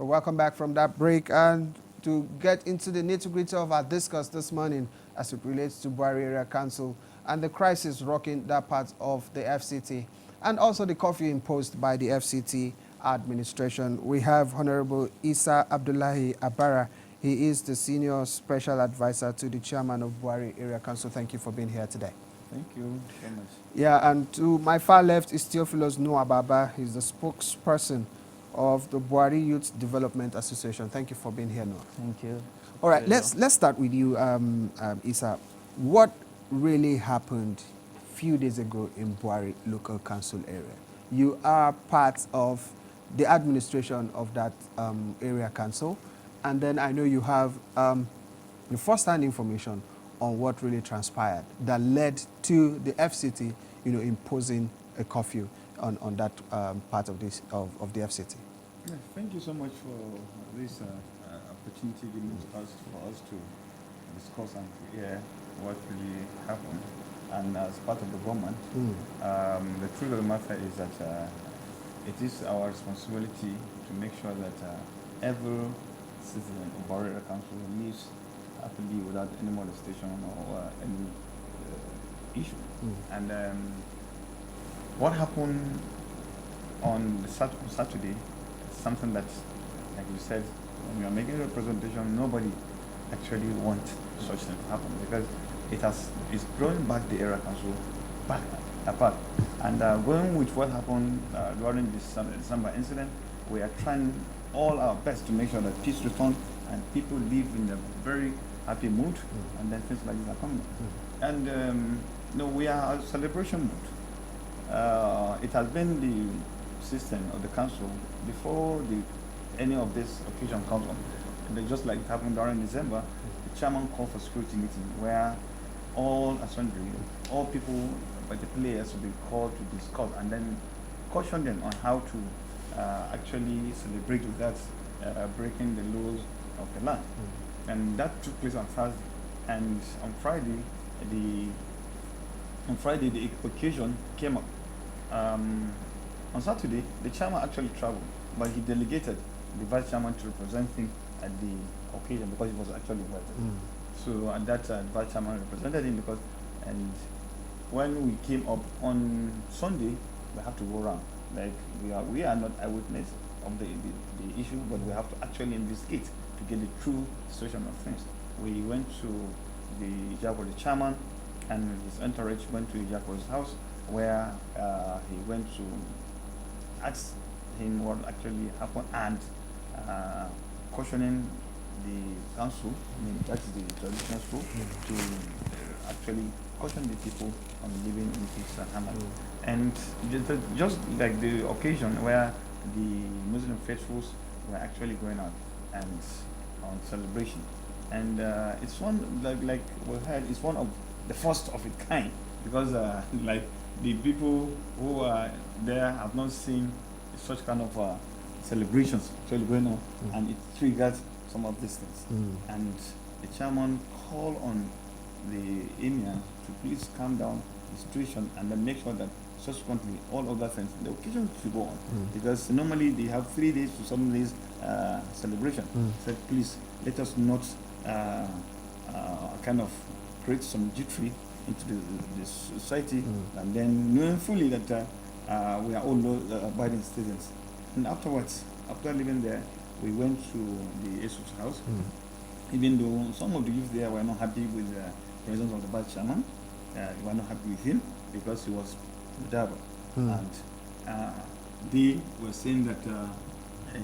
Welcome back from that break, and to get into the nitty-gritty of our discuss this morning as it relates to Bwari Area Council and the crisis rocking that part of the FCT, and also the curfew imposed by the FCT administration. We have Honorable Isa Abdullahi Abara. He is the Senior Special Advisor to the Chairman of Bwari Area Council. Thank you for being here today. Thank you so much. Yeah, and to my far left is Theophilus Baba. He's the spokesperson of the Bwari Youth Development Association. Thank you for being here, Noah. Thank you. All right, let's start with you, Isa. What really happened a few days ago in Bwari local council area? You are part of the administration of that area council, and then I know you have the first-hand information on what really transpired that led to the FCT, imposing a curfew on that part of this of the FCT. Yeah, thank you so much for this opportunity given to us for us to discuss and hear what really happened. And as part of the government, the truth of the matter is that it is our responsibility to make sure that every citizen of Bwari Area Council lives happily without any molestation or any issue. And what happened on Saturday is something that, like you said, when we are making a presentation, nobody actually wants such thing to happen because it's throwing back the area council back apart. And going with what happened during this December incident, we are trying all our best to make sure that peace returns and people live in a very happy mood, and then things like this are coming. And we are a celebration mood. It has been the system of the council before any of this occasion comes on. And just like it happened during December, the chairman called for security meeting where all people, but the players will be called to discuss and then caution them on how to actually celebrate without breaking the laws of the land. And that took place on Thursday. And on Friday, the occasion came up. On Saturday, the chairman actually traveled, but he delegated the vice chairman to represent him at the occasion because he was actually invited. So at that time, vice chairman represented him and when we came up on Sunday, we have to go around. Like we are not eyewitness of the issue, but we have to actually investigate to get the true situation of things. We went to the chairman, and his entourage went to Jaco's house, where he went to ask him what actually happened and cautioning the council, that's the traditional school, to actually caution the people on living in peace and harmony. And just like the occasion where the Muslim faithfuls were actually going out and on celebration, and it's one like we heard, it's one of the first of its kind because like the people who are there have not seen such kind of celebrations actually going on, and it triggered some of these things. And the chairman called on the emir to please calm down the situation and then make sure that subsequently all other things, the occasion should go on, because normally they have 3 days to 7 days celebration. Said please let us not kind of create some jittery into the society, and then knowing fully that we are all law-abiding citizens. And afterwards, after living there, we went to the Yusuf's house, even though some of the youth there were not happy with the presence of the vice chairman. They were not happy with him because he was Java, and they were saying that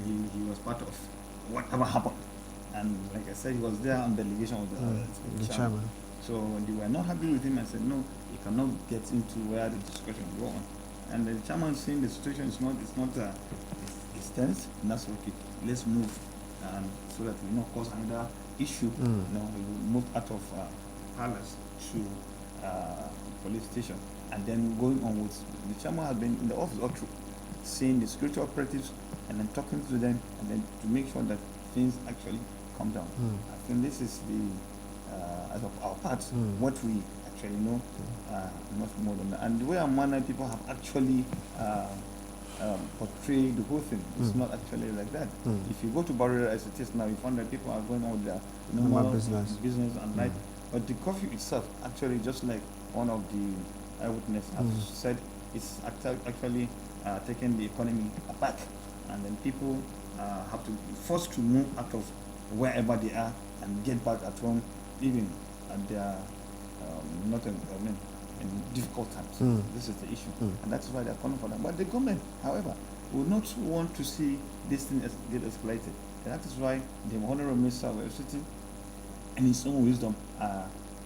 he was part of whatever happened. And like I said, he was there on delegation of the chairman. So they were not happy with him and said, no, he cannot get into where the discussion will go on. And the chairman saying the situation is not it's tense, and that's okay. Let's move so that we not cause another issue. We will move out of palace to police station. And then going on with the chairman has been in the office all through, seeing the security operatives and then talking to them and then to make sure that things actually come down. I think this is as of our part, what we actually know, not more than that. And the way our manner people have actually portray the whole thing. It's not actually like that. If you go to Bwari as it is now, you find that people are going on with their normal business and life. But the curfew itself, actually, just like one of the eyewitnesses have said, it's actually taking the economy apart, and then people have to be forced to move out of wherever they are and get back at home, even at their not in, I mean, in difficult times. This is the issue, and that's why they're calling for that. But the government, however, would not want to see this thing get escalated, and that is why the Honorable Minister of Electricity, in his own wisdom,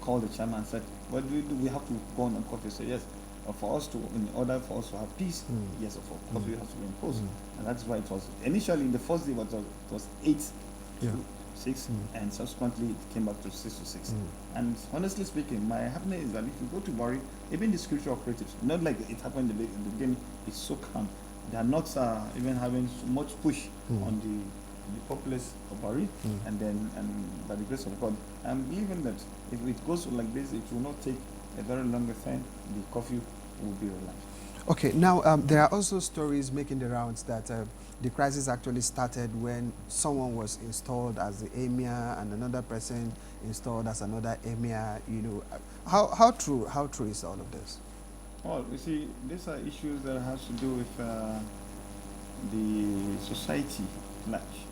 called the chairman and said, "What do we do? We have to go on curfew." Say yes. For us to, in order for us to have peace, yes, of course, curfew has to be imposed, and that's why it was initially in the first day it was 8 to 6, and subsequently it came back to 6 to 6. And honestly speaking, my happiness is that if you go to Bwari, even the security operatives, not like it happened in the beginning, it's so calm. They are not even having so much push on the populace of Bwari, and by the grace of God, I'm believing that if it goes like this, it will not take a very longer time. The curfew will be relaxed. Okay, now there are also stories making the rounds that the crisis actually started when someone was installed as the emir and another person installed as another emir. You know, how true is all of this? Well, you see, these are issues that has to do with the society at large.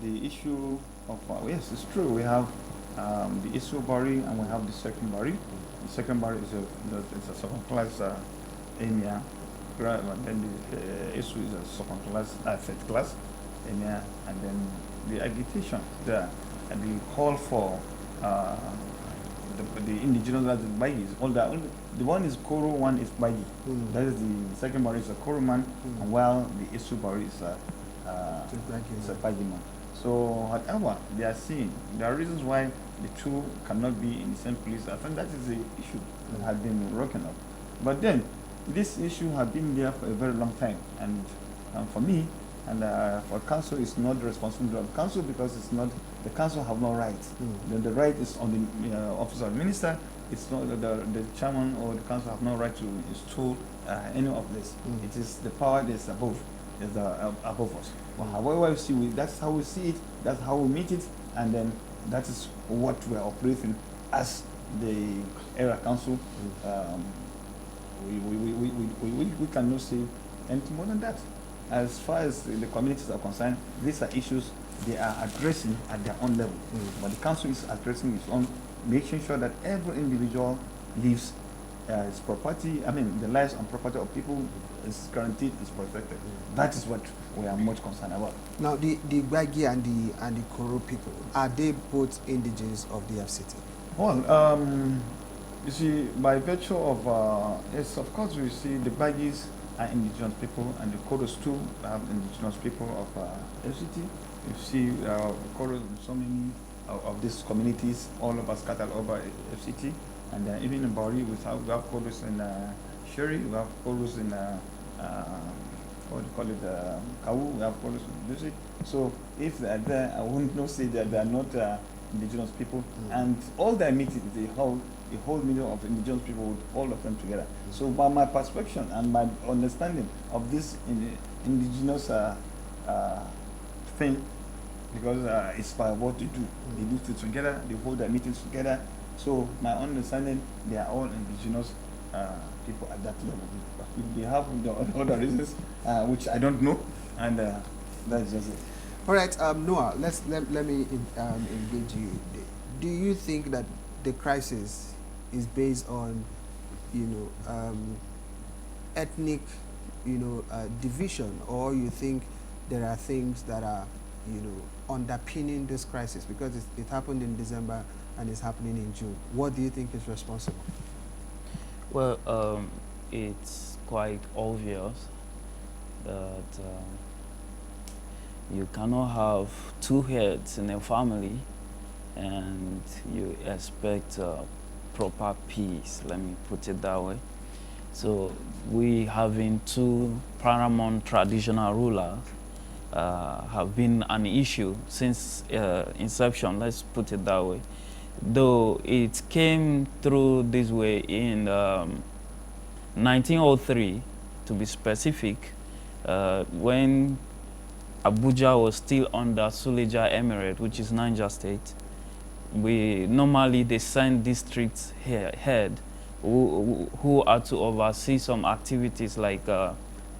The issue of yes, it's true. We have the issue of Bwari and we have the second Bwari. The second Bwari is a second class emir. And then the issue is a second class, third class emir, and then the agitation there and the call for the indigenous, that is Bagi. All the one is Koro, one is Bagi. That is the second Bwari is a Koro man, and while the issue Bwari is a Bagi man. So whatever they are seeing, there are reasons why the two cannot be in the same place. I think that is the issue that has been broken up. But then, this issue has been there for a very long time, and for me, and for council, it's not the responsibility of the council, because it's not, the council have no rights. The right is on the office of the minister. It's not the chairman or the council have no right to install any of this. It is the power that is above. Above us. Well, however you see, that's how we see it, that's how we meet it, and then that is what we are operating as the area council. We cannot say anything more than that. As far as the communities are concerned, these are issues they are addressing at their own level. But the council is addressing its own, making sure that every individual lives his property, the lives and property of people is guaranteed, is protected. That is what we are much concerned about. Now, the Bwagi and the Koro people, are they both indigenous of the FCT? Well, you see, by virtue of, yes, of course, we see the Bwagis are indigenous people, and the Koros too have indigenous people of FCT. You see Koros in so many of these communities all over, scattered over FCT. And even in Bwari, we have Koros in Sherry, we have Koros in what do you call it, Kawu, we have Koros in Music. So if they are there, I wouldn't not say that they are not indigenous people. And all their meetings, the whole meeting of indigenous people, with all of them together. So by my perception and my understanding of this indigenous thing, because it's by what they do. They do it together, they hold their meetings together. So my understanding, they are all indigenous people at that level. If they have the other reasons, which I don't know, and that's just it. All right, Noah, let me engage you. Do you think that the crisis is based on, ethnic, division, or you think there are things that are, underpinning this crisis? Because it happened in December and it's happening in June. What do you think is responsible? Well, it's quite obvious that you cannot have two heads in a family and you expect proper peace, let me put it that way. So we having two paramount traditional rulers have been an issue since inception, let's put it that way. Though it came through this way in 1903, to be specific, When Abuja was still under Suleja Emirate, which is Niger State, they send district head who are to oversee some activities like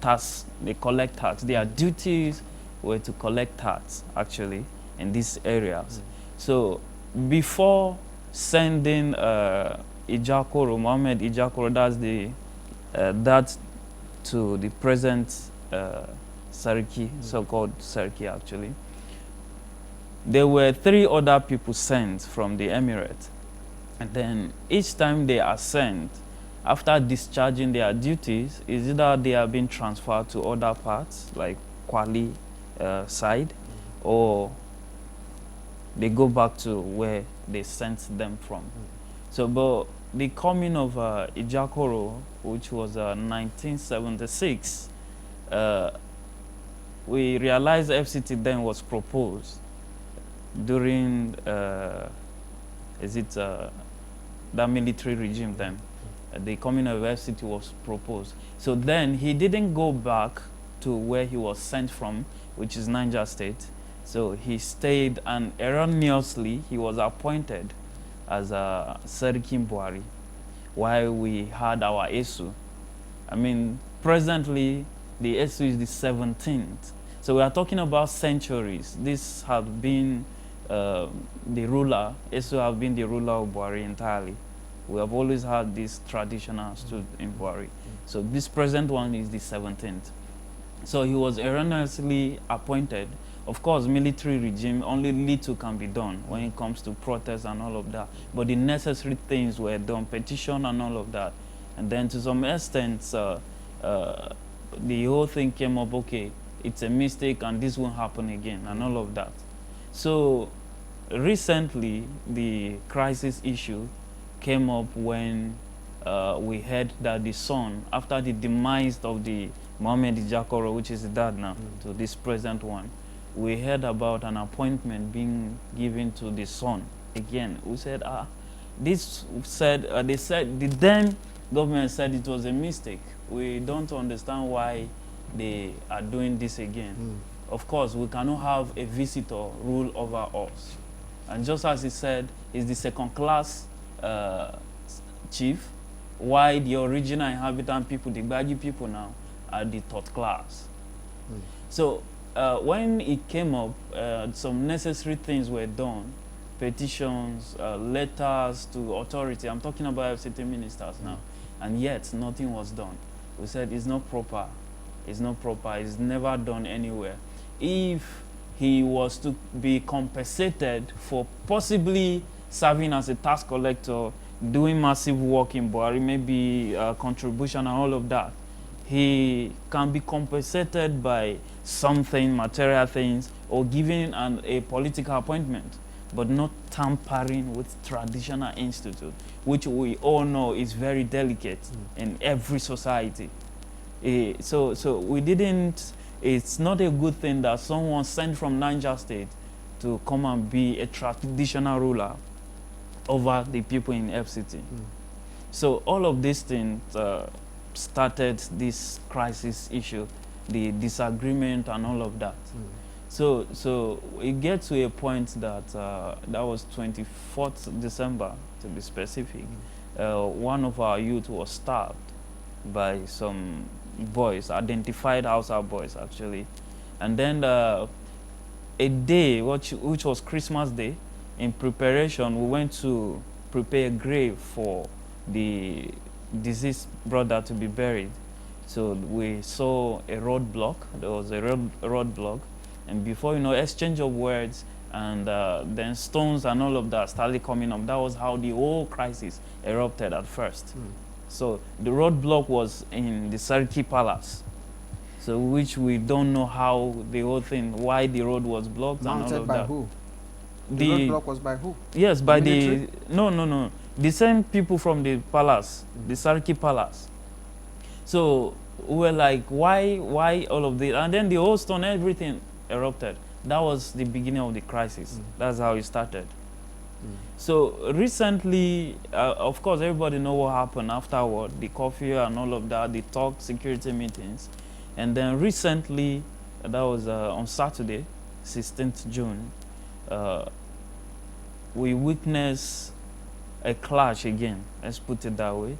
tax. They collect tax. Their duties were to collect tax actually in these areas. So before sending Ijakoro, Mohammed Ijakoro, that's to the present Sarki, so-called Sarki actually, there were 3 other people sent from the emirate. And then each time they are sent, after discharging their duties, is either they are being transferred to other parts, like Kwali side, or they go back to where they sent them from. So, but the coming of Ijakoro, which was 1976, we realized FCT then was proposed during that military regime then. The coming of FCT was proposed. So then he didn't go back to where he was sent from, which is Niger State. So he stayed, and erroneously he was appointed as a Serikin Bwari while we had our ESU. I mean, presently the ESU is the 17th. So we are talking about centuries. This had been the ruler, ESU have been the ruler of Bwari entirely. We have always had this traditional stood in Bwari. So this present one is the 17th. So he was erroneously appointed. Of course, military regime, only little can be done when it comes to protests and all of that. But the necessary things were done, petition and all of that. And then to some extent, the whole thing came up, okay, it's a mistake and this won't happen again and all of that. So recently, the crisis issue came up when we heard that the son, after the demise of the Mohammed Ijakoro, which is the dad now, to this present one, we heard about an appointment being given to the son again. We said, they said, the then government said it was a mistake. We don't understand why they are doing this again. Of course, we cannot have a visitor rule over us. And just as he said, he's the second-class chief, while the original inhabitant people, the Baji people now, are the third class. So when it came up, some necessary things were done, petitions, letters to authority. I'm talking about FCT ministers now, and yet nothing was done. We said it's not proper. It's not proper. It's never done anywhere. If he was to be compensated for possibly serving as a tax collector, doing massive work in Bwari, maybe contribution and all of that, he can be compensated by something, material things, or giving a political appointment, but not tampering with traditional institute, which we all know is very delicate in every society. So we didn't, it's not a good thing that someone sent from Niger State to come and be a traditional ruler over the people in FCT. So all of these things started this crisis issue, the disagreement and all of that. So it gets to a point that that was 24th December, to be specific. One of our youth was stabbed by some boys, identified Hausa boys actually. And then a day, which was Christmas Day, in preparation, we went to prepare a grave for the deceased brother to be buried. So we saw a roadblock. There was a roadblock, and before you know, exchange of words, and then stones and all of that started coming up. That was how the whole crisis erupted at first. So the roadblock was in the Sarki Palace, so which we don't know how the whole thing, why the road was blocked. Mounted and all of by that. who? The roadblock was by who? Yes, by military? No. The same people from the palace, the Sarki Palace. So we were like, why all of this? And then the whole stone, everything erupted. That was the beginning of the crisis. That's how it started. So recently, of course, everybody know what happened afterward, the curfew and all of that, the talk, security meetings. And then recently, that was on Saturday, 16th June, we witnessed a clash again, let's put it that way.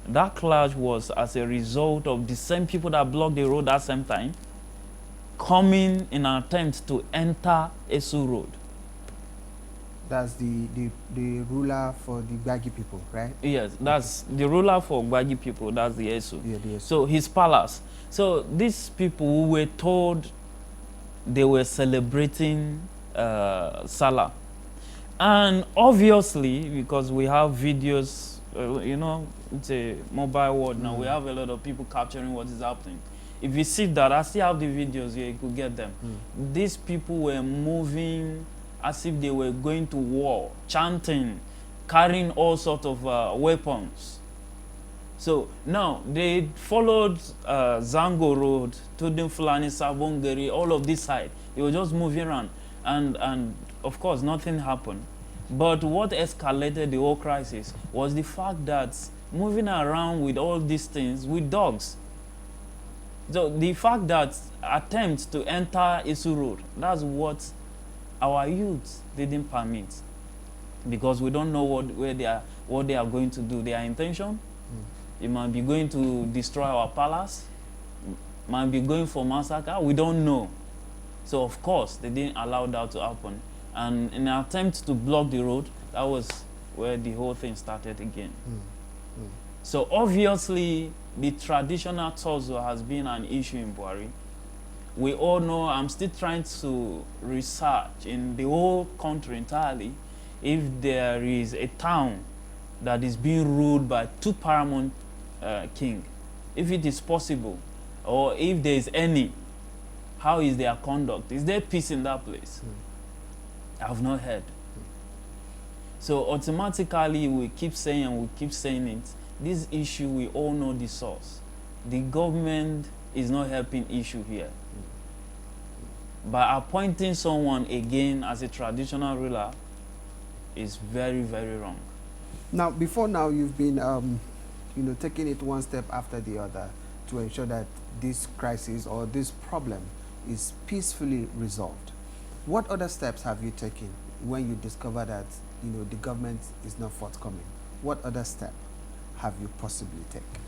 That clash was as a result of the same people that blocked the road at the same time coming in an attempt to enter Esu Road. That's the ruler for the Bwari people, right? Yes, that's the ruler for Bwari people, that's the Esu. Yeah, the Esu. So his palace. So these people who were told they were celebrating Salah. And obviously, because we have videos, you know, it's a mobile world now, we have a lot of people capturing what is happening. If you see that, I still have the videos here, you could get them. These people were moving as if they were going to war, chanting, carrying all sorts of weapons. So now they followed Zango Road, Tudun Fulani, Sabongeri, all of this side. They were just moving around. And of course, nothing happened. But what escalated the whole crisis was the fact that moving around with all these things with dogs. So the fact that attempts to enter Esu Road, that's what our youth didn't permit. Because we don't know what they are going to do. Their intention, it might be going to destroy our palace, might be going for massacre, we don't know. So of course, they didn't allow that to happen. And in an attempt to block the road, that was where the whole thing started again. So obviously, the traditional torso has been an issue in Bwari. We all know, I'm still trying to research in the whole country entirely if there is a town that is being ruled by two paramount king, if it is possible, or if there is any, how is their conduct? Is there peace in that place? I have not heard. So automatically we keep saying and we keep saying it. This issue, we all know the source. The government is not helping issue here. By appointing someone again as a traditional ruler is very, very wrong. Now, before now, you've been, you know, taking it one step after the other to ensure that this crisis or this problem is peacefully resolved. What other steps have you taken when you discover that, you know, the government is not forthcoming? What other step have you possibly taken?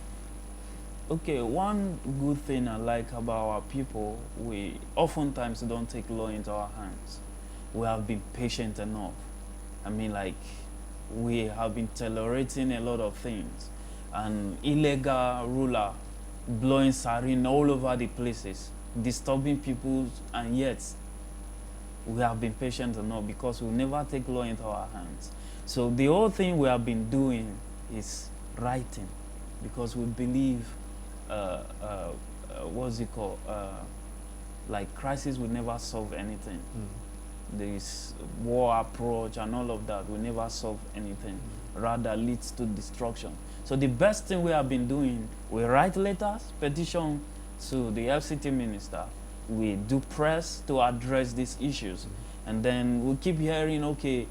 Okay, one good thing I like about our people, we oftentimes don't take law into our hands. We have been patient enough. I mean, like, we have been tolerating a lot of things. An illegal ruler blowing sarin all over the places, disturbing people, and yet we have been patient enough because we never take law into our hands. So the whole thing we have been doing is writing, because we believe, what's it called? Like, crisis will never solve anything. This war approach and all of that will never solve anything, rather leads to destruction. So the best thing we have been doing, we write letters, petition to the FCT minister, we do press to address these issues. And then we keep hearing, okay,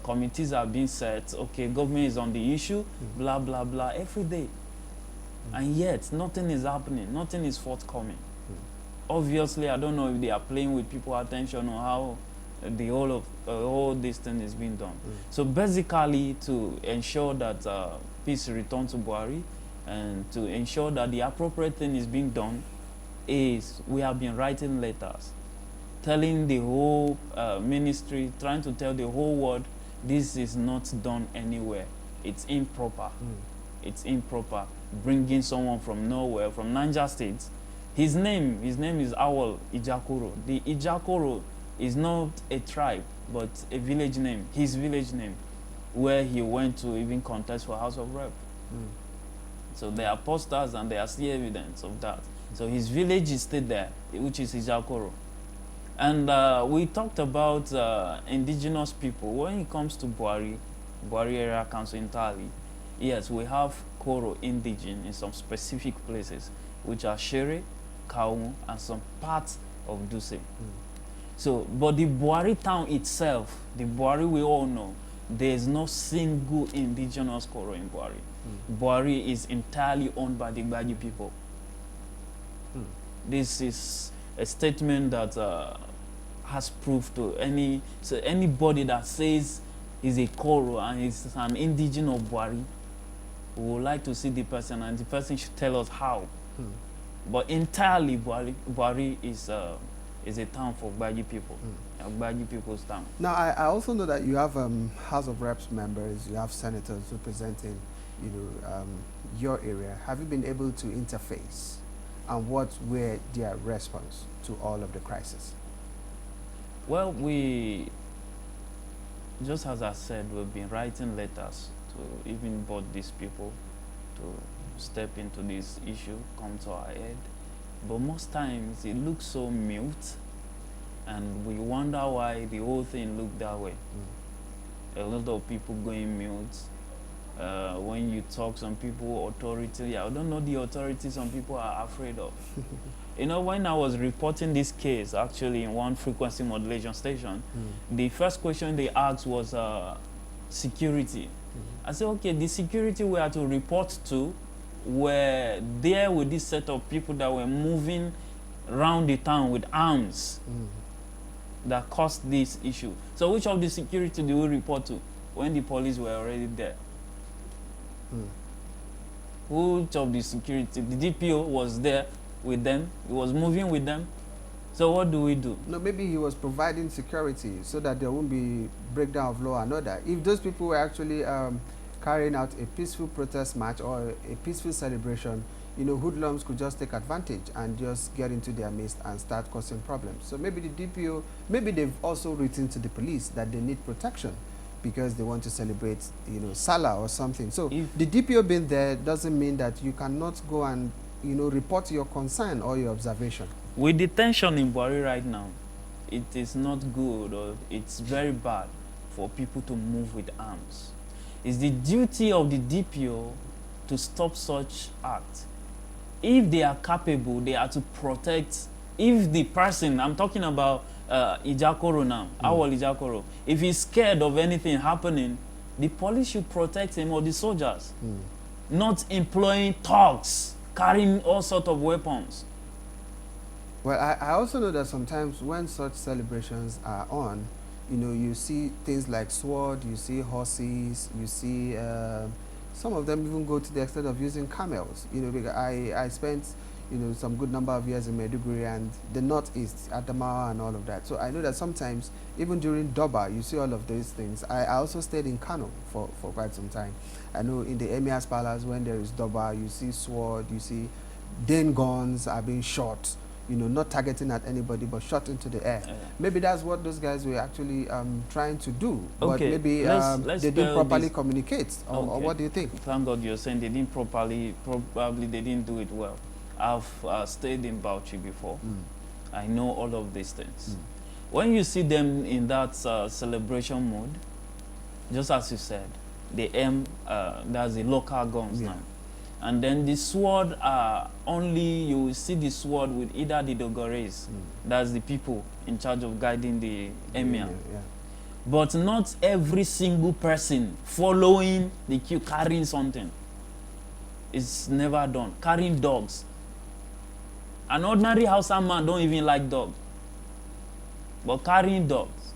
committees are being set, okay, government is on the issue, blah, blah, blah, every day. And yet, nothing is happening, nothing is forthcoming. Obviously, I don't know if they are playing with people's attention or how the whole of all this thing is being done. So basically, to ensure that peace returns to Bwari and to ensure that the appropriate thing is being done, is we have been writing letters, telling the whole ministry, trying to tell the whole world, this is not done anywhere. It's improper. It's improper. Bringing someone from nowhere, from Niger State. His name is Awal Ijakoro. The Ijakoro is not a tribe, but a village name, his village name, where he went to even contest for House of Rep. So there are posters and there are still evidence of that. So his village is still there, which is Ijakoro. And we talked about indigenous people. When it comes to Bwari Area Council entirely, yes, we have Koro indigene in some specific places, which are Shere, Kaumu, and some parts of Duse. So, but the Bwari town itself, the Bwari we all know, there is no single indigenous Koro in Bwari. Bwari is entirely owned by the Bwari people. This is a statement that has proof to anybody that says is a Koro and is an indigenous of Bwari. We would like to see the person, and the person should tell us how. But entirely, Bwari is a town for Gbaji people, Gbaji people's town. Now, I also know that you have House of Reps members, you have senators representing, your area. Have you been able to interface, and what were their response to all of the crisis? Well, just as I said, we've been writing letters to even both these people to step into this issue, come to our aid. But most times it looks so mute, and we wonder why the whole thing looked that way. A lot of people going mute. When you talk, some people authority, I don't know the authority some people are afraid of. When I was reporting this case, actually in one frequency modulation station, the first question they asked was security. I said, okay, the security we had to report to were there with this set of people that were moving around the town with arms that caused this issue. So which of the security do we report to when the police were already there? Which of the security? The DPO was there with them. He was moving with them. So what do we do? No, maybe he was providing security so that there won't be breakdown of law and order. If those people were actually carrying out a peaceful protest march or a peaceful celebration, hoodlums could just take advantage and just get into their midst and start causing problems. So maybe the DPO, maybe they've also written to the police that they need protection because they want to celebrate, Salah or something. So If the DPO being there doesn't mean that you cannot go and, report your concern or your observation. with the tension in Bwari right now, it is not good, or it's very bad for people to move with arms. It's the duty of the DPO to stop such acts. If they are capable, they are to protect. If the person, I'm talking about Ijakoro now, Awal Ijakoro, if he's scared of anything happening, the police should protect him, or the soldiers, not employing thugs, carrying all sorts of weapons. Well, I also know that sometimes when such celebrations are on, you see things like sword, you see horses, you see some of them even go to the extent of using camels. Because I spent some good number of years in Maiduguri and the northeast, Adamawa and all of that. So I know that sometimes even during Doba, you see all of these things. I also stayed in Kano for quite some time. I know in the Emir's Palace, when there is Doba, you see sword, you see Dane guns are being shot. Not targeting at anybody, but shot into the air. Maybe that's what those guys were actually trying to do. But maybe let's they didn't properly communicate. Or what do you think? Thank God you're saying they didn't properly, probably they didn't do it well. I've stayed in Bauchi before. I know all of these things. When you see them in that celebration mode, just as you said, they aim, that's the local guns now. And then the sword, only you will see the sword with either the Dogores, that's the people in charge of guiding the emir. But not every single person following the queue carrying something. It's never done. Carrying dogs. An ordinary Hausa man don't even like dogs. But carrying dogs.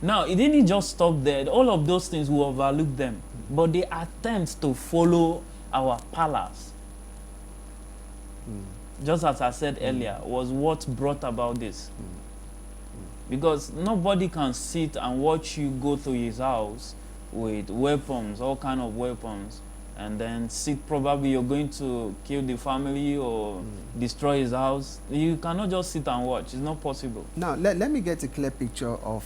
Now, it didn't just stop there. All of those things, we overlook them. But the attempt to follow our palace, just as I said earlier, was what brought about this. Because nobody can sit and watch you go to his house with weapons, all kind of weapons, and then sit, probably you're going to kill the family or destroy his house. You cannot just sit and watch. It's not possible. Now, let me get a clear picture of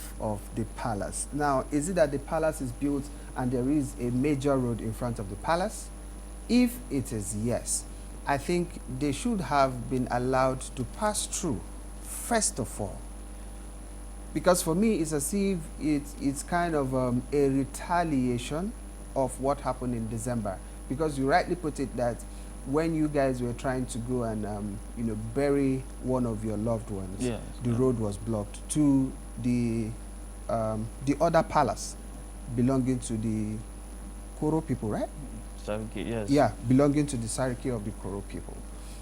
the palace. Now, is it that the palace is built and there is a major road in front of the palace? If it is yes, I think they should have been allowed to pass through, first of all. Because for me, it's as if it's kind of a retaliation of what happened in December. Because you rightly put it that when you guys were trying to go and bury one of your loved ones, the road was blocked to the other palace belonging to the Koro people, right? Yes. Yeah, belonging to the Sariki of the Koro people.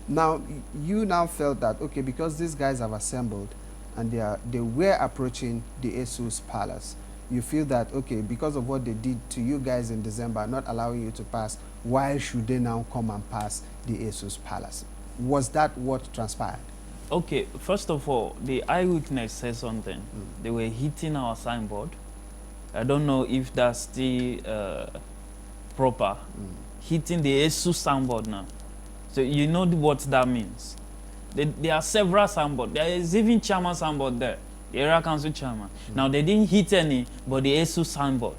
Now, you now felt that, okay, because these guys have assembled and they were approaching the ASU's palace, you feel that, okay, because of what they did to you guys in December, not allowing you to pass, why should they now come and pass the ASU's palace? Was that what transpired? Okay, first of all, the eyewitness said something. They were hitting our signboard. I don't know if that's still proper. Hitting the ASU signboard now. So you know what that means. There are several signboards. There is even chairman signboard there, the area council chairman. Now they didn't hit any, but the ASU signboard.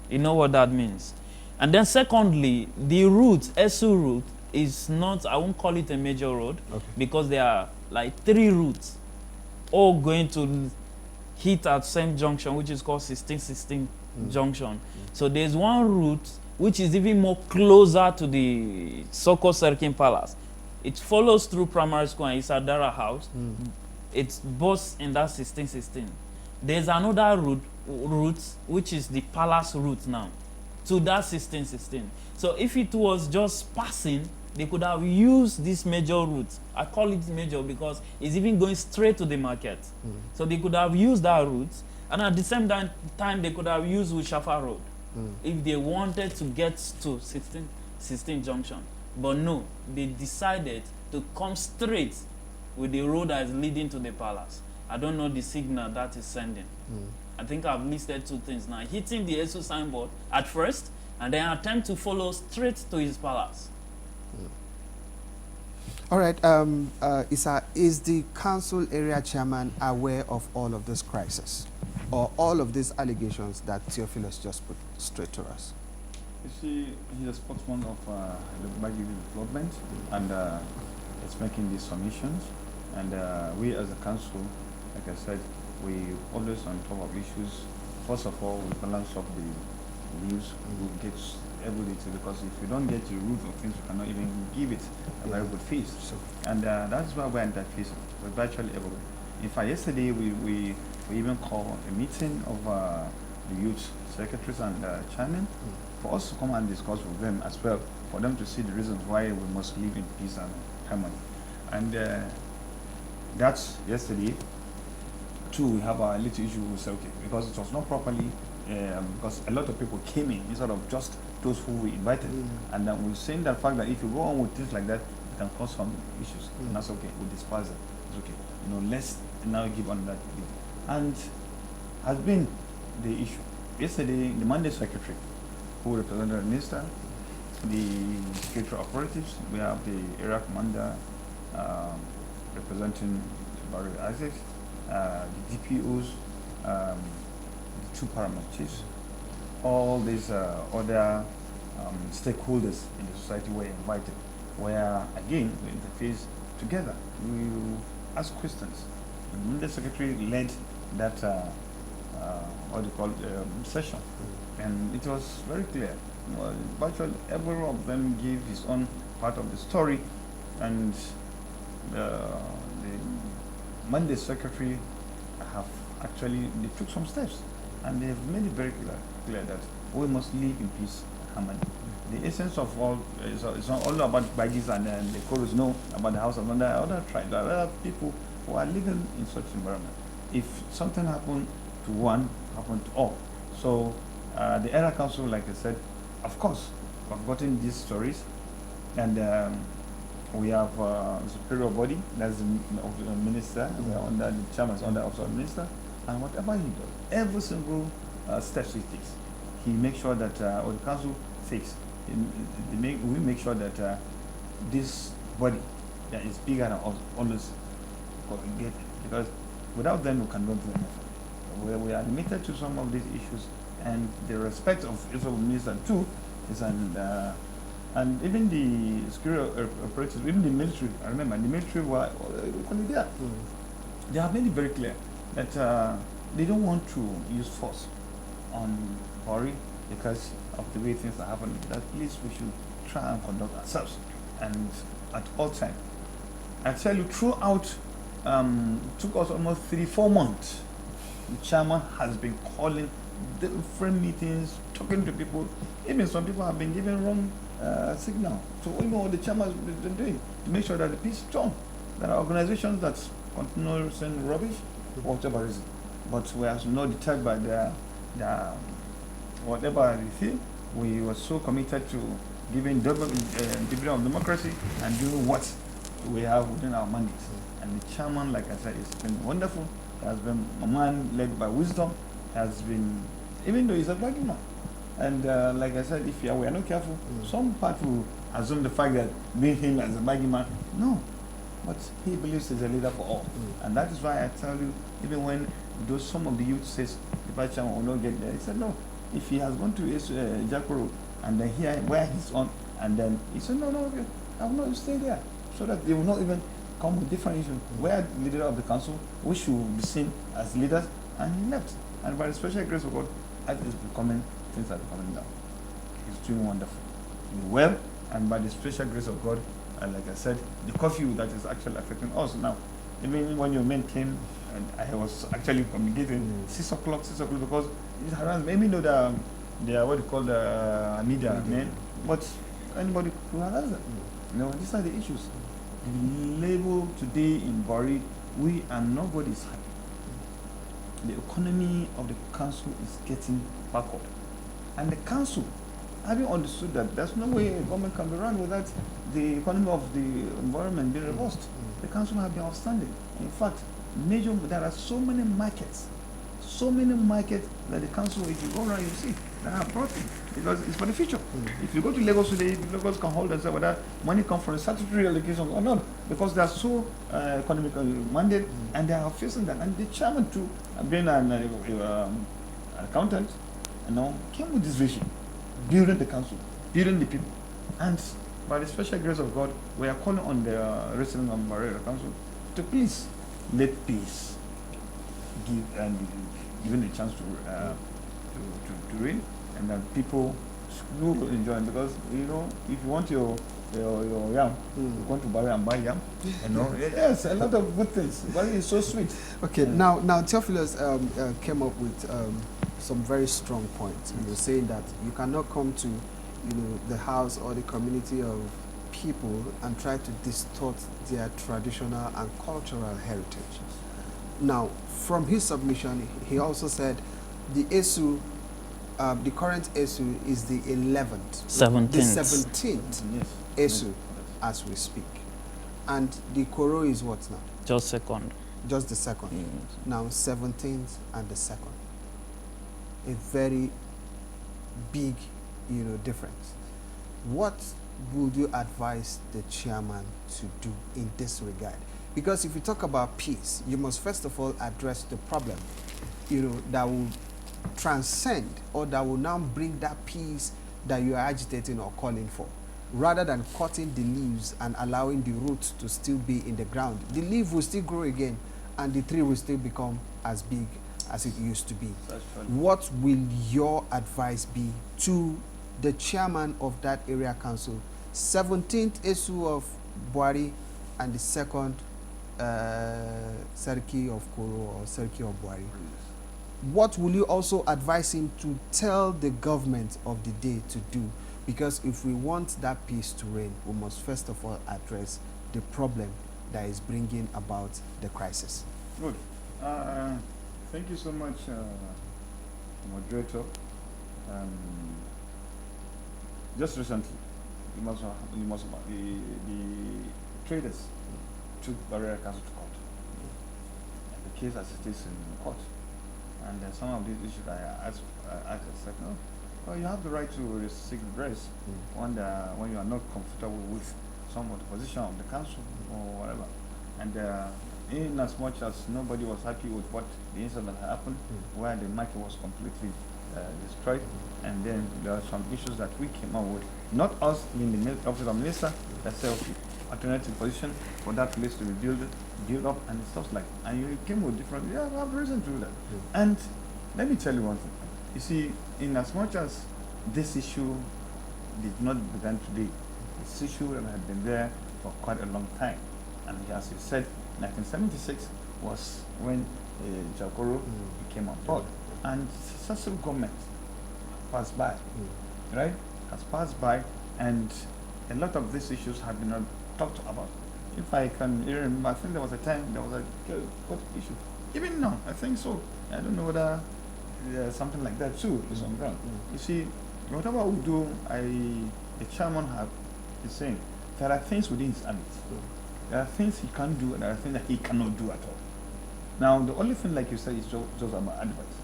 You know what that means. And then secondly, the route, ASU route, is not, I won't call it a major road, because there are like 3 routes all going to hit at same junction, which is called 1616 junction. So there's one route which is even more closer to the Soko Serkin Palace. It follows through primary school and Isadara House. It's both in that 1616. There's another route which is the palace route now to that 1616. So if it was just passing, they could have used this major route. I call it major because it's even going straight to the market. So they could have used that route, and at the same time they could have used Wishafa Road if they wanted to get to 16 junction. But no, they decided to come straight with the road that is leading to the palace. I don't know the signal that is sending. I think I've listed 2 things now. Hitting the ASU signboard at first, and then attempt to follow straight to his palace. All right, Isa, is the council area chairman aware of all of this crisis or all of these allegations that Theophilus just put straight to us? You see, he's a spokesman of the Bwari development, and it's making these submissions. And we as a council, like I said, we always on top of issues. First of all, we balance up the news. We get ability, because if you don't get the root of things, you cannot even give it a very good face. And that's why we're interfacing. We're virtually everywhere. In fact, yesterday we even called a meeting of the youth secretaries and chairman for us to come and discuss with them as well, for them to see the reasons why we must live in peace and harmony. And that's yesterday. Too, we have a little issue with okay, because it was not properly, because a lot of people came in instead of just those who we invited. And then we're saying that fact that if you go on with things like that, it can cause some issues. And that's okay, we despise it. It's okay. You know, let's now give on that. And has been the issue. Yesterday, the Mandate Secretary, who represented the minister, the secretary operatives, we have the area commander representing Bwari Isaac, the DPOs, the 2 paramount chiefs, all these other stakeholders in the society were invited, where again we interface together. We ask questions. The Mandate Secretary led that what do you call it, session, and it was very clear. Well, virtually every one of them gave his own part of the story, and the Mandate Secretary have actually, they took some steps, and they have made it very clear that we must live in peace and harmony. The essence of all is not all about badges and the chorus, no, about the house of other tribes. There are people who are living in such environment. If something happened to one, happened to all. So the area council, like I said, of course, we've gotten these stories, and we have a superior body, that's the minister, under the chairman, under office of the minister, and whatever he does, every single step he takes, he makes sure that, or the council takes, we make sure that this body that is bigger than us always get it, because without them we cannot do anything. We are limited to some of these issues, and the respect of the minister too is and even the security operatives, even the military, I remember, the military were there. They have made it very clear that they don't want to use force on Bwari because of the way things are happening. That at least we should try and conduct ourselves, and at all times. I tell you, throughout, took us almost 3-4 months. The chairman has been calling different meetings, talking to people. Even some people have been given wrong signal to even what the chairman has been doing to make sure that the peace is strong. There are organizations that continue saying rubbish, whatever is it. But we are not deterred by their whatever they feel. We were so committed to giving dividend of democracy and doing what we have within our mandate. And the chairman, like I said, has been wonderful. He has been a man led by wisdom. Has been, even though he's a black man. And like I said, if we are not careful, some part will assume the fact that being him as a baggy man. No, but he believes he's a leader for all. And that is why I tell you, even when some of the youth says the vice chairman will not get there, he said no. If he has gone to Jakoro and then here where he's on, and then he said no, I will not stay there, so that they will not even come with different issues. Where the leader of the council, we should be seen as leaders, and he left. And by the special grace of God, as is becoming, things are coming down. He's doing wonderful, well, and by the special grace of God, and like I said, the curfew that is actually affecting us now. Even when your men came, and I was actually communicating 6 o'clock, because it harassed me. Maybe they are what you call the media men, but anybody who harass them. These are the issues. The label today in Bwari, we are nobody's happy. The economy of the council is getting backward. And the council, having understood that there's no way a government can be run without the economy of the environment being robust, the council have been outstanding. In fact, there are so many markets that the council, if you go around, you see, that are brought in, because it's for the future. If you go to Lagos today, Lagos can hold themselves whether money comes from statutory allocations or not, because they are so economically minded, and they are facing that. And the chairman too, being an accountant, came with this vision, building the council, building the people. And by the special grace of God, we are calling on the residents of Bwari Council to please let peace given the chance to reign, and then people will enjoy it. Because if you want your yam, you want to buy and buy yam. Yes, a lot of good things. But it's so sweet. Okay, now Theophilus came up with some very strong points. Saying that you cannot come to the house or the community of people and try to distort their traditional and cultural heritage. Now, from his submission, he also said the issue, the current issue is the 11th, 17th. the 17th issue as we speak. And the Koro is what now? Just second. Just the second. Yes. Now, 17th and the second. A very big, difference. What would you advise the chairman to do in this regard? Because if you talk about peace, you must first of all address the problem, that will transcend, or that will now bring that peace that you are agitating or calling for, rather than cutting the leaves and allowing the roots to still be in the ground. The leaf will still grow again, and the tree will still become as big as it used to be. What will your advice be to the chairman of that area council, 17th issue of Bwari, and the second Serki of Koro or Serki of Bwari? What will you also advise him to tell the government of the day to do? Because if we want that peace to reign, we must first of all address the problem that is bringing about the crisis. Good. Thank you so much, moderator. Just recently, the traders took Barrier Council to court. And the case as it is in court. And some of these issues I asked, I said, no, well, you have the right to seek redress when you are not comfortable with some of the position of the council or whatever. And in as much as nobody was happy with what the incident that happened, where the market was completely destroyed, and then there are some issues that we came up with. Not us, in the office of the minister, that said, alternative position for that place to be built up, and stuff like that. And you came with different, I have reason to do that. And let me tell you one thing. You see, in as much as this issue did not begin today, this issue had been there for quite a long time. And as you said, 1976 was when Jakoro came on board. And successive government passed by, right? Has passed by, And a lot of these issues have been not talked about. If I can remember, I think there was a time there was a court issue. Even now, I think so. I don't know whether something like that too is on ground. You see, whatever we do, the chairman is saying there are things within his ambit. There are things he can do, and there are things that he cannot do at all. Now, the only thing, like you said, is just about advice.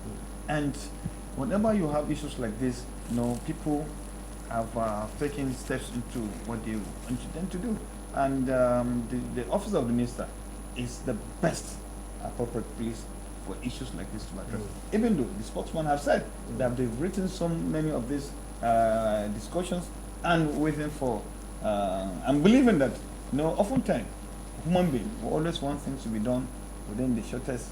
And whenever you have issues like this, people have taken steps into what they want them to do. And the office of the minister is the best appropriate place for issues like this to address. Even though the spokesman have said that they've written so many of these discussions and waiting for, I'm believing that, oftentimes, human beings will always want things to be done within the shortest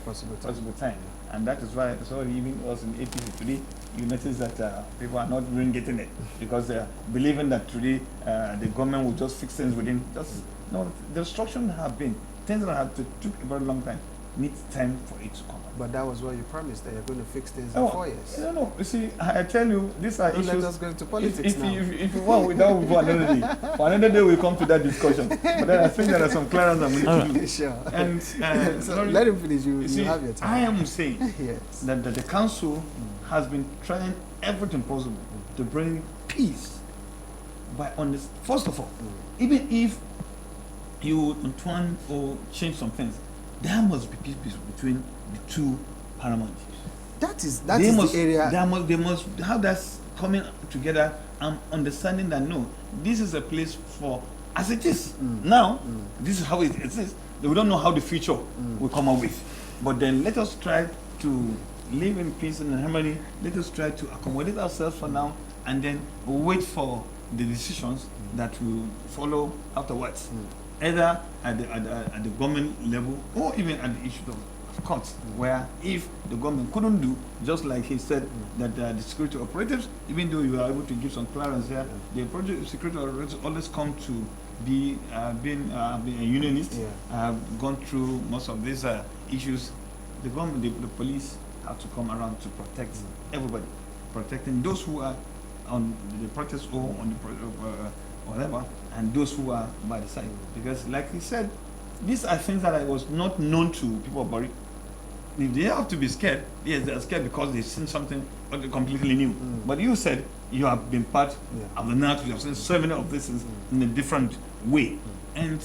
possible time. And that is why, even us in APC today, you notice that people are not really getting it because they are believing that today the government will just fix things within. The instruction have been things that have took a very long time. Needs time for it to come up. But that was what you promised, that you're going to fix things in 4 years. No. You see, I tell you, these are Don't issues. let us go into politics now. If you want, that will go another day. For another day, we'll come to that discussion. But then I think there are some clearance that we need to do. Sure. And so let him finish. You see, have your time. I am saying yes. that the council has been trying everything possible to bring peace. First of all, even if you entwine or change some things, there must be peace between the two paramount issues. That is the area. They must have that coming together and understanding that no, this is a place for as it is now. This is how it is. We don't know how the future will come up with, but then let us try to live in peace and harmony. Let us try to accommodate ourselves for now, and then wait for the decisions that will follow afterwards. Either at the government level or even at the issue of courts, where if the government couldn't do, just like he said, that the security operatives, even though you are able to give some clearance here, the security operatives always come to be being a unionist, have gone through most of these issues. The government, the police have to come around to protect everybody, protecting those who are on the protest or on the whatever, and those who are by the side. Because like he said, these are things that I was not known to people of Bwari. If they have to be scared, yes, they are scared because they've seen something completely new. But you said you have been part of the narrative, you have seen so many of this in a different way. And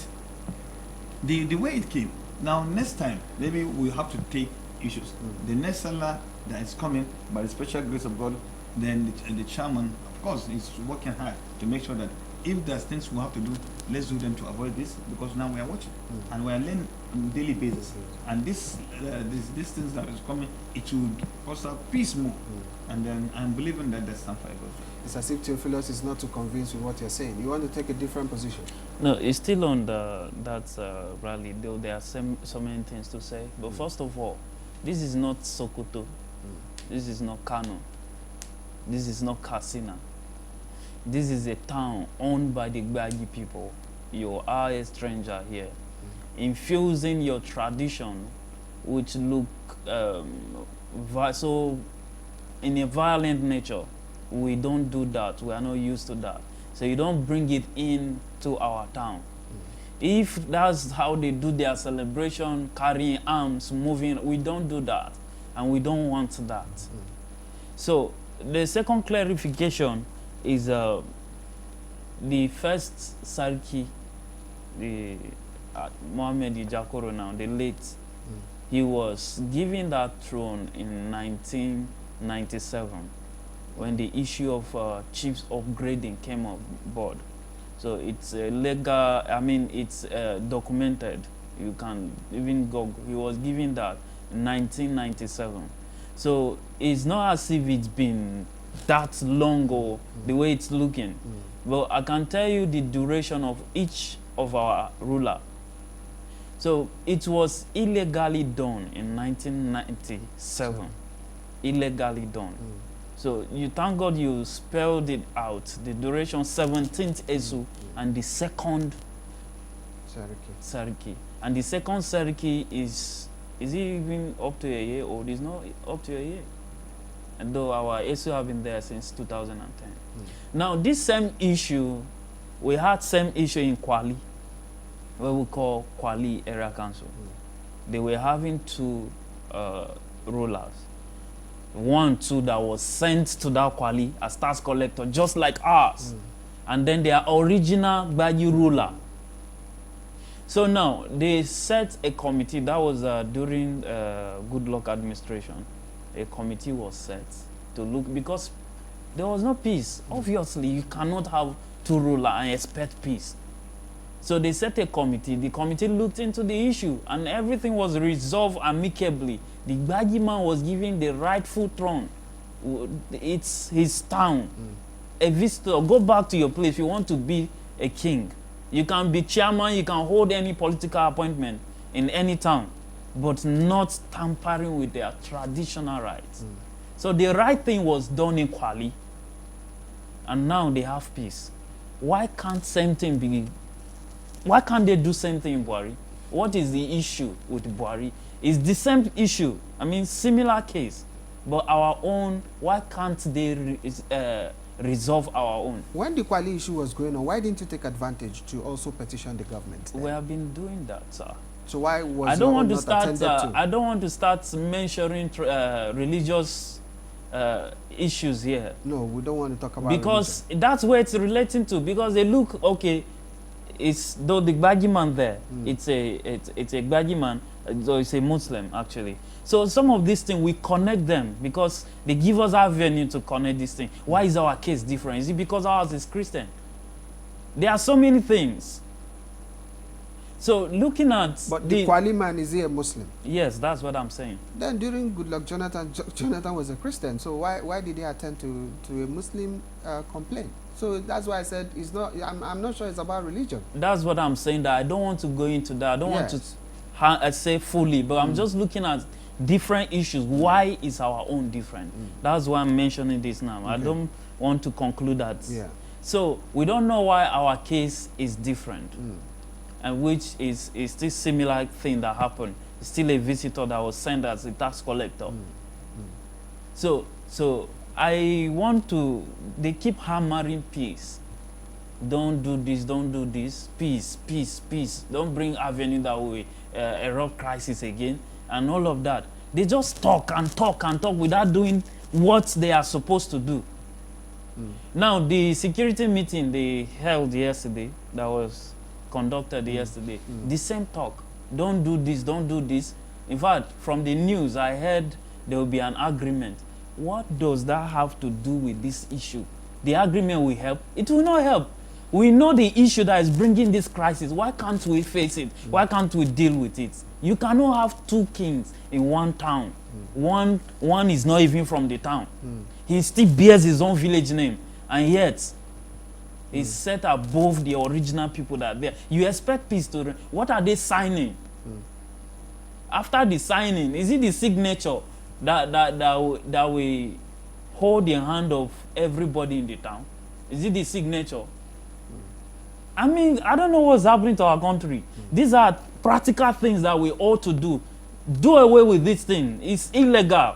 the way it came, now next time, maybe we have to take issues. The next seller that is coming, by the special grace of God, then the chairman, of course, is working hard to make sure that if there's things we have to do, let's do them to avoid this, because now we are watching and we are learning on a daily basis. And these things that is coming, it will foster peace more. And then I'm believing that there's some fight. It's as if Theophilus is not too convinced with what you're saying. You want to take a different position? No, it's still on that rally, though there are so many things to say. But first of all, this is not Sokoto. This is not Kano. This is not Katsina. This is a town owned by the Bwari people. You are a stranger here. Infusing your tradition, which look so in a violent nature. We don't do that. We are not used to that. So you don't bring it in to our town. If that's how they do their celebration, carrying arms, moving, we don't do that. And we don't want that. So the second clarification is the first Sarki, the Mohammed Jakoro now, the late, he was given that throne in 1997 when the issue of chiefs upgrading came on board. So it's legal, it's documented. You can even Google. He was given that in 1997. So it's not as if it's been that long or the way it's looking. But I can tell you the duration of each of our ruler. So it was illegally done in 1997. Illegally done. So you thank God you spelled it out. The duration 17th Esu and the second Sarki. And the second Sarki is it even up to a year or is not up to a year? and though our issue have been there since 2010. Now, this same issue, we had same issue in Kwali, what we call Kwali Area Council. They were having two rulers. One, two that was sent to that Kwali as tax collector, just like ours. And then their original Bwari ruler. So now, they set a committee, that was during Goodluck administration. A committee was set to look, because there was no peace. Obviously, you cannot have two rulers and expect peace. So they set a committee. The committee looked into the issue, and everything was resolved amicably. The Bwari man was given the rightful throne. It's his town. A visitor, go back to your place if you want to be a king. You can be chairman, you can hold any political appointment in any town, but not tampering with their traditional rights. So the right thing was done in Kwali, and now they have peace. Why can't same thing be? Why can't they do same thing in Bwari? What is the issue with Bwari? It's the same issue. I mean, similar case, but our own. Why can't they resolve our own? When the Kwali issue was going on, why didn't you take advantage to also petition the government? We have been doing that, sir. So why was I don't want to not start. attended to? I don't want to start mentioning religious issues here. No, we don't want to talk about Because religion. that's where it's relating to. Because they look okay. It's though the Bwari man there. It's a Bwari man. So it's a Muslim actually. So some of these things we connect them because they give us avenue to connect this thing. Why is our case different? Is it because ours is Christian? There are so many things. So looking at But the Kwali man, is he a Muslim? Yes, that's what I'm saying. Then during Goodluck, Jonathan was a Christian. So why did he attend to a Muslim complaint? So that's why I said it's not. I'm not sure it's about religion. That's what I'm saying. That I don't want to go into that. I don't want Yes. to say fully, but I'm just looking at different issues. Why is our own different? That's why I'm mentioning this now. I don't want to conclude that. Yeah. So we don't know why our case is different, and which is still similar thing that happened. It's still a visitor that was sent as a tax collector. So I want to. They keep hammering peace. Don't do this. Don't do this. Peace, peace, peace. Don't bring avenue that will erupt crisis again, and all of that. They just talk and talk and talk without doing what they are supposed to do. Now, the security meeting they held yesterday, that was conducted yesterday, the same talk. Don't do this, don't do this. In fact, from the news, I heard there will be an agreement. What does that have to do with this issue? The agreement will help? It will not help. We know the issue that is bringing this crisis. Why can't we face it? Why can't we deal with it? You cannot have two kings in one town. One is not even from the town. He still bears his own village name, and yet he's set above the original people that are there. You expect peace to. What are they signing? After the signing, is it the signature that we hold the hand of everybody in the town? Is it the signature? I mean, I don't know what's happening to our country. These are practical things that we ought to do. Do away with this thing. It's illegal.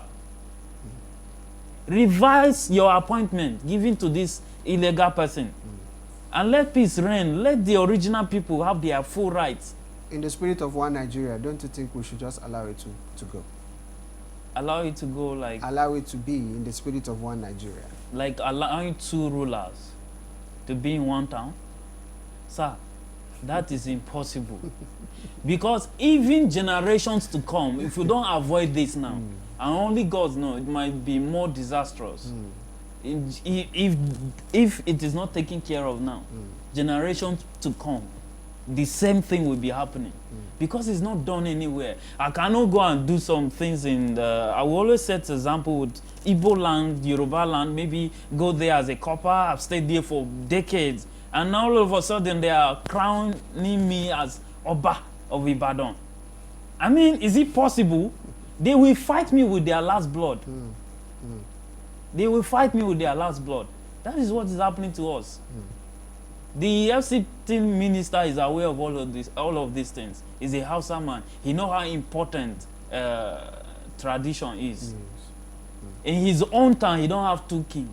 Revise your appointment given to this illegal person. And let peace reign. Let the original people have their full rights. In the spirit of one Nigeria, don't you think we should just allow it to go? Allow it to go like Allow it to be in the spirit of one Nigeria. allowing two rulers to be in one town? Sir, that is impossible. Because even generations to come, if you don't avoid this now, and only God knows, it might be more disastrous. If it is not taken care of now, generations to come, the same thing will be happening. Because it's not done anywhere. I cannot go and do some things in the... I will always set example with Igbo land, Yoruba land, maybe go there as a copper. I've stayed there for decades. And now all of a sudden they are crowning me as Oba of Ibadan. I mean, is it possible? They will fight me with their last blood. They will fight me with their last blood. That is what is happening to us. The FCT minister is aware of all of these things. He's a Hausa man. He knows how important tradition is. In his own town, he don't have two kings.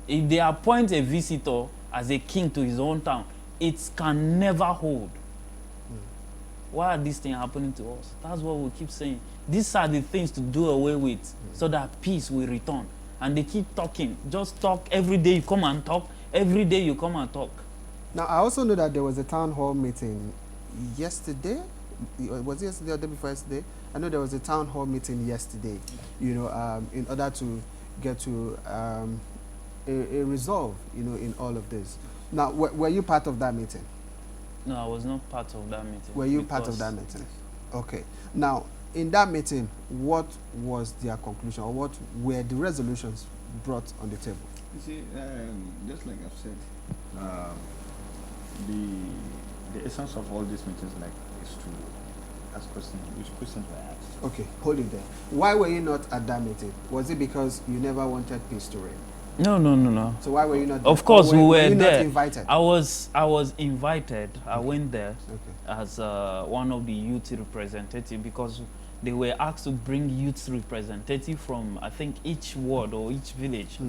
If they appoint a visitor as a king to his own town, it can never hold. Why are these things happening to us? That's what we keep saying. These are the things to do away with so that peace will return. And they keep talking. Just talk every day. You come and talk. Every day you come and talk. Now, I also know that there was a town hall meeting yesterday. Was it yesterday or the day before yesterday? I know there was a town hall meeting yesterday, you know, in order to get to a resolve, you know, in all of this. Now, were you part of that meeting? No, I was not part of that meeting. Were you part of that meeting? Okay. Now, in that meeting, what was their conclusion, or what were the resolutions brought on the table? You see, just like I've said, the essence of all these meetings, like, is to ask questions, which questions were asked. Okay, hold it there. Why were you not at that meeting? Was it because you never wanted peace to reign? No. So why were you not? Of course, we were you there. Not invited? I was invited. I went there Okay. as one of the youth representatives because they were asked to bring youth representative from, I think, each ward or each village,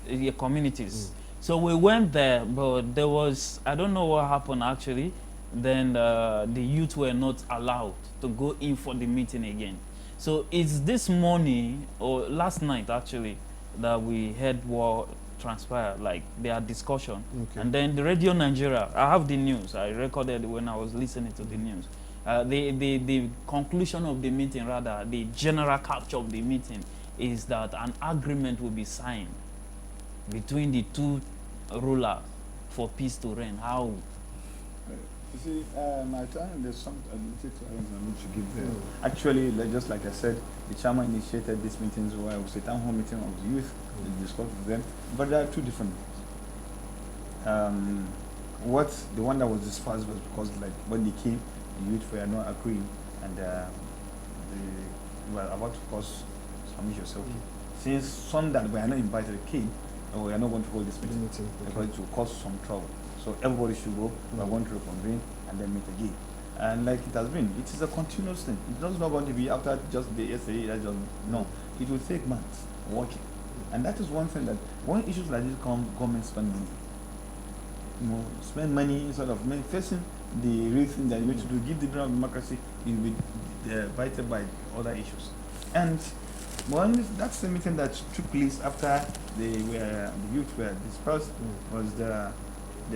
the communities. So we went there, but there was, I don't know what happened actually. Then the youth were not allowed to go in for the meeting again. So it's this morning, or last night actually, that we heard what transpired, like their discussion. Okay. And then the Radio Nigeria, I have the news, I recorded when I was listening to the news. The conclusion of the meeting, rather, the general capture of the meeting is that an agreement will be signed between the two rulers for peace to reign. How? You see, my time, there's some little I need to give there. Actually, just like I said, the chairman initiated these meetings where it was a town hall meeting of the youth, we discussed with them, but there are two different meetings. The one that was discussed was because, like, when they came, the youth were not agreeing, and they were about to cause some issues. So, since some that were not invited came, we are not going to hold this meeting because it will cause some trouble. So everybody should go. We are going to reconvene and then meet again. And like it has been, it is a continuous thing. It's not going to be after just the SAE. No, it will take months working. And that is one thing that when issues like this come, government spend money. You know, spend money instead of facing the real thing that you need to do. Give the ground of democracy. It will be invited by other issues. And that's the meeting that took place after the youth were dispersed. Was the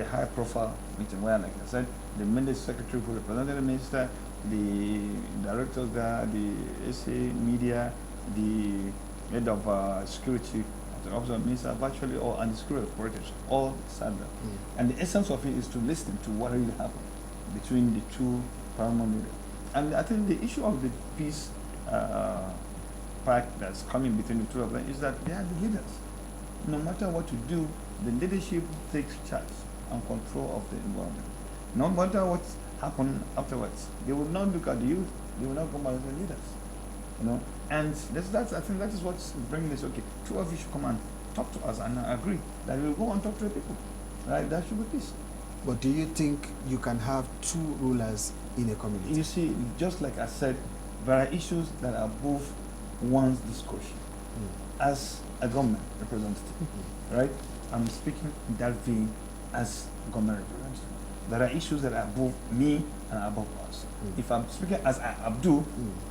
high profile meeting where, like I said, the minister secretary who represented the minister, the directors there, the SA media, the head of security, the officer of minister, virtually all, and the security operators, all sat there. And the essence of it is to listen to what really happened between the two paramount leaders. And I think the issue of the peace pact that's coming between the two of them is that they are the leaders. No matter what you do, the leadership takes charge and control of the environment. No matter what happens afterwards, they will not look at the youth, they will not come as the leaders. You know? And I think that is what's bringing this. Okay, two of you should come and talk to us and agree that we will go and talk to the people. Right? That should be peace. But do you think you can have two rulers in a community? You see, just like I said, there are issues that are above one's discussion. As a government representative, right? I'm speaking in that vein as government representative. There are issues that are above me and above us. If I'm speaking as Abdul,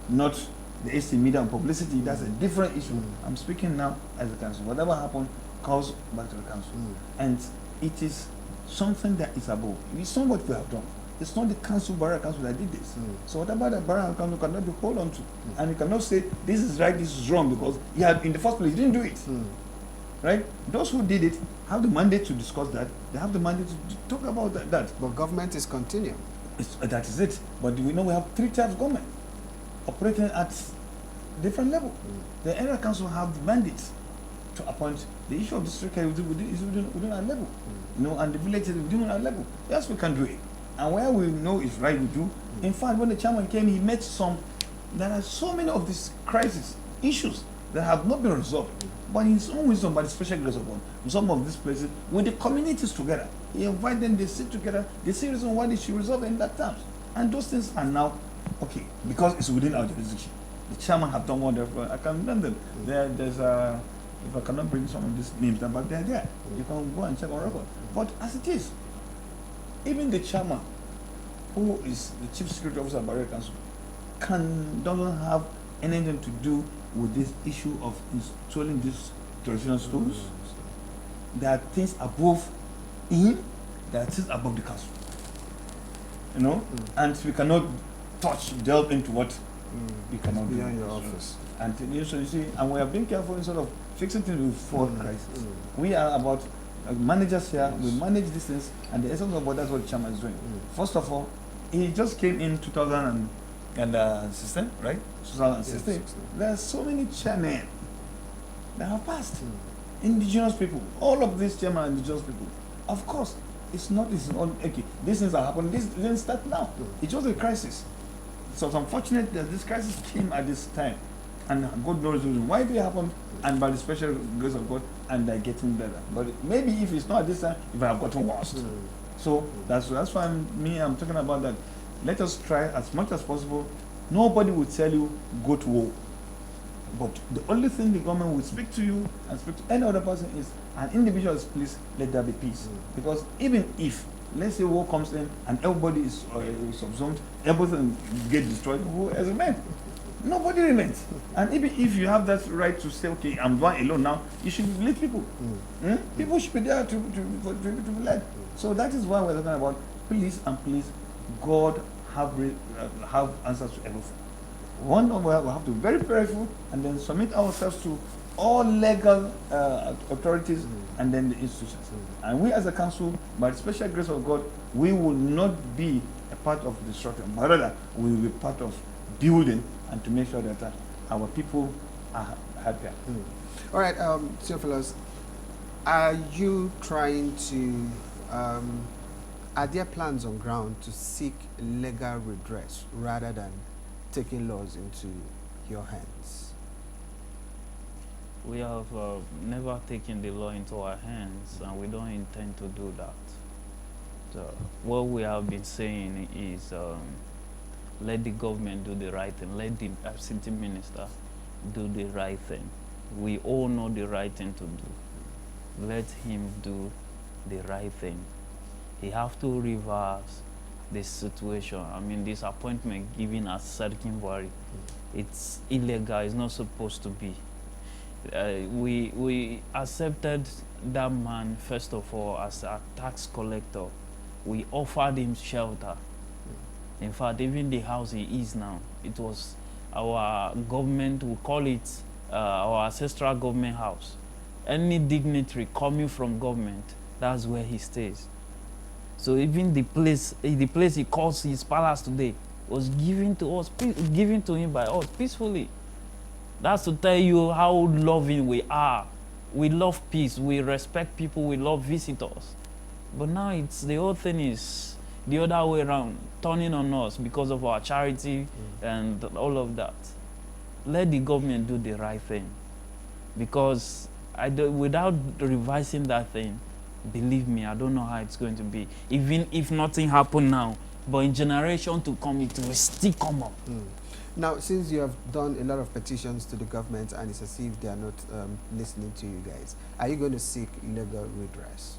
not the AC media and publicity, that's a different issue. I'm speaking now as a council. Whatever happened, calls back to the council. And it is something that is above. It's not what we have done. It's not the council, Bwari council that did this. So whatever the Bwari council cannot be hold on to. And you cannot say this is right, this is wrong, because you had in the first place you didn't do it. Right? Those who did it have the mandate to discuss that. They have the mandate to talk about that. But government is continuing. That is it. But we know we have 3 tiers of government operating at different level. The area council have the mandate to appoint. The issue of district is within our level. You know, and the village is within our level. Yes, we can do it. And where we know is right, we do. In fact, when the chairman came, he met there are so many of these crises, issues that have not been resolved. But in his own wisdom, by the special grace of God, in some of these places, with the communities together, he invites them, they sit together, they see reason why they should resolve in that terms. And those things are now okay, because it's within our jurisdiction. The chairman have done wonderful. I can remember them. There's a, if I cannot bring some of these names down, but they're there. You can go and check on record. But as it is, even the chairman, who is the chief security officer of Bwari Council, doesn't have anything to do with this issue of installing these traditional schools. There are things above him, there are things above the council. You know? And we cannot delve into what we cannot do. Beyond your office. And so you see, and we are being careful in sort of fixing things before crisis. We are about managers here, we manage these things, and the essence of what that's what the chairman is doing. First of all, he just came in 2016, right? 2016. Yes, There are so many chairmen that have passed. Indigenous people, all of these chairmen are indigenous people. Of course, it's not okay. These things are happening. This didn't start now. It was a crisis. So it's unfortunate that this crisis came at this time, and God knows why it happened, and by the special grace of God, and they're getting better. But maybe if it's not at this time, if I have gotten worse. So that's why I'm talking about that. Let us try as much as possible. Nobody will tell you go to war, but the only thing the government will speak to you and speak to any other person is an individual is please let there be peace. Because even if let's say war comes in and everybody is subsumed, everything get destroyed, who has remained? Nobody remains. And even if you have that right to say, okay, I'm going alone now, you should lead people. People should be there to be led. So that is why we're talking about please and please, God have answers to everything. One, we have to be very careful and then submit ourselves to all legal authorities and then the institutions. And we as a council, by the special grace of God, we will not be a part of destruction, but rather we will be part of building and to make sure that our people are happier. All right, Theophilus, are you trying to, are there plans on ground to seek legal redress rather than taking laws into your hands? We have never taken the law into our hands, and we don't intend to do that. So what we have been saying is let the government do the right thing, let the absentee minister do the right thing. We all know the right thing to do. Let him do the right thing. He have to reverse this situation. I mean, this appointment given as Sarkin Bwari, it's illegal, it's not supposed to be. We accepted that man, first of all, as a tax collector. We offered him shelter. In fact, even the house he is now, it was our government, we call it our ancestral government house. Any dignitary coming from government, that's where he stays. So even the place he calls his palace today was given to us, given to him by us peacefully. That's to tell you how loving we are. We love peace, we respect people, we love visitors. But now it's the whole thing is the other way around, turning on us because of our charity and all of that. Let the government do the right thing. Because without revising that thing, believe me, I don't know how it's going to be. Even if nothing happened now, but in generation to come, it will still come up. Now, since you have done a lot of petitions to the government and it's as if they are not listening to you guys, are you going to seek legal redress?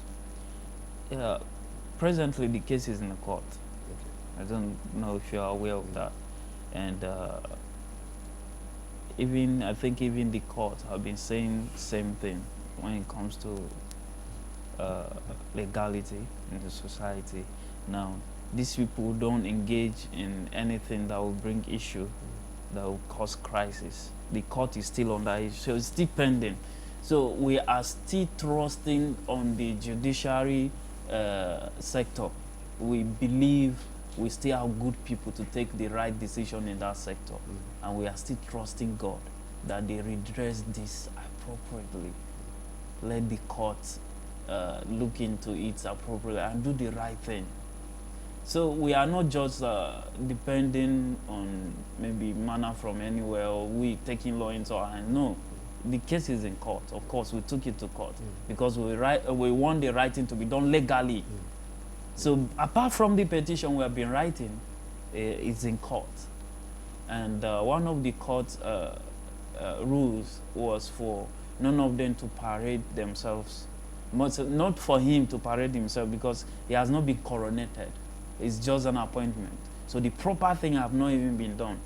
Presently, the case is in the court. I don't know if you are aware of that. And I think even the court have been saying the same thing when it comes to legality in the society. Now, these people don't engage in anything that will bring issue, that will cause crisis. The court is still on that issue, so it's still pending. So we are still trusting on the judiciary sector. We believe we still have good people to take the right decision in that sector. And we are still trusting God that they redress this appropriately. Let the court look into it appropriately and do the right thing. So we are not just depending on maybe manna from anywhere or we taking law into our hands. No, the case is in court. Of course, we took it to court because we want the writing to be done legally. So apart from the petition we have been writing, it's in court. And one of the court's rules was for none of them to parade themselves. Not for him to parade himself, because he has not been coronated. It's just an appointment. So the proper thing have not even been done,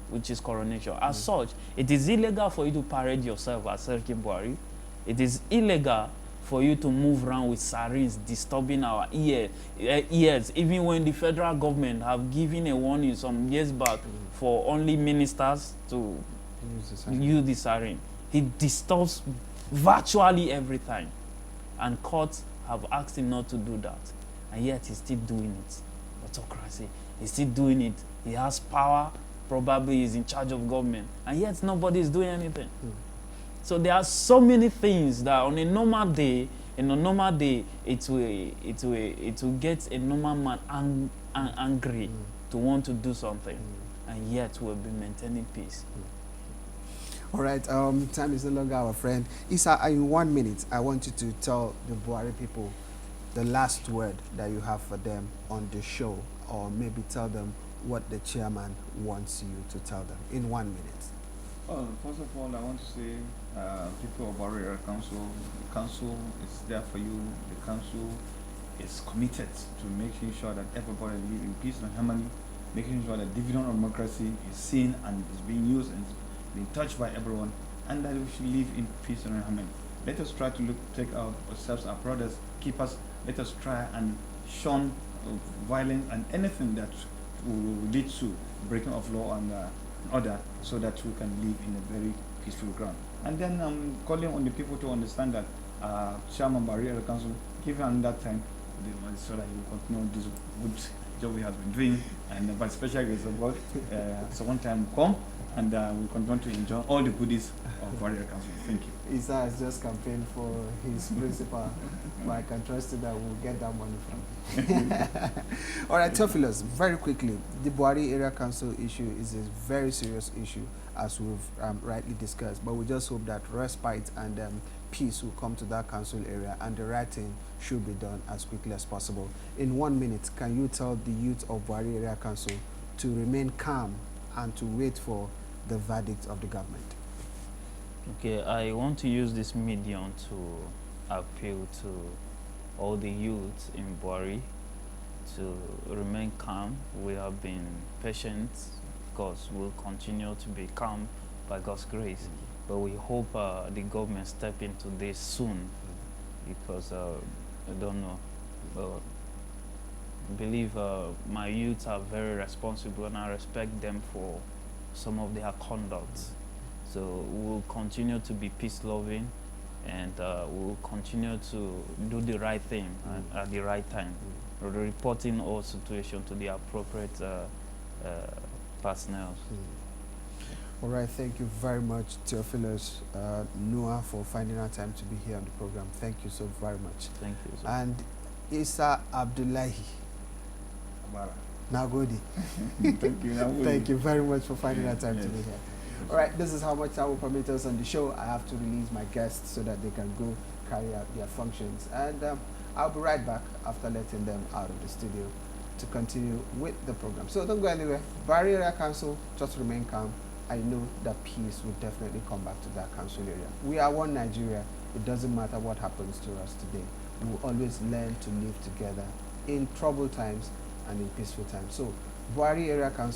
which is coronation. As such, it is illegal for you to parade yourself as Serki Bwari. It is illegal for you to move around with sirens disturbing our ears, even when the federal government have given a warning some years back for only ministers to use the siren. He disturbs virtually every time. And courts have asked him not to do that. And yet he's still doing it. Autocracy. He's still doing it. He has power. Probably he's in charge of government. And yet nobody is doing anything. So there are so many things that on a normal day, it will get a normal man angry to want to do something. And yet we'll be maintaining peace. All right, time is no longer our friend. Issa, in 1 minute, I want you to tell the Bwari people the last word that you have for them on the show, or maybe tell them what the chairman wants you to tell them in 1 minute. Well, first of all, I want to say, people of Bwari Area Council, the council is there for you. The council is committed to making sure that everybody lives in peace and harmony, making sure that dividend of democracy is seen and is being used and being touched by everyone, and that we should live in peace and harmony. Let us try to take out ourselves, our brothers, keepers. Let us try and shun violence and anything that will lead to breaking of law and order, so that we can live in a very peaceful ground. And then I'm calling on the people to understand that Chairman Bwari Area Council, given that time, so that he will continue this good job we have been doing, and by special grace of God, so one time will come, and we'll continue to enjoy all the goodies of Bwari Area Council. Thank you. Issa has just campaigned for his principal, but I can trust you that we'll get that money from him. All right, Theophilus, very quickly, the Bwari Area Council issue is a very serious issue, as we've rightly discussed, but we just hope that respite and peace will come to that council area, and the right thing should be done as quickly as possible. In 1 minute, can you tell the youth of Bwari Area Council to remain calm and to wait for the verdict of the government? Okay, I want to use this medium to appeal to all the youth in Bwari to remain calm. We have been patient, because we'll continue to be calm by God's grace. But we hope the government step into this soon, because I don't know. I believe my youth are very responsible, and I respect them for some of their conduct. So we'll continue to be peace-loving, and we'll continue to do the right thing at the right time, reporting all situations to the appropriate personnel. All right, thank you very much, Theophilus, Noah, for finding our time to be here on the program. Thank you so very much. Thank you. Sir. And Issa Abdullahi Abara. Nagodi. Thank you. Thank you very much for finding our time to be here. All right, this is how much time will permit us on the show. I have to release my guests so that they can go carry out their functions. And I'll be right back after letting them out of the studio to continue with the program. So don't go anywhere. Bwari Area Council, just remain calm. I know that peace will definitely come back to that council area. We are one Nigeria. It doesn't matter what happens to us today. We will always learn to live together in troubled times and in peaceful times. So Bwari Area Council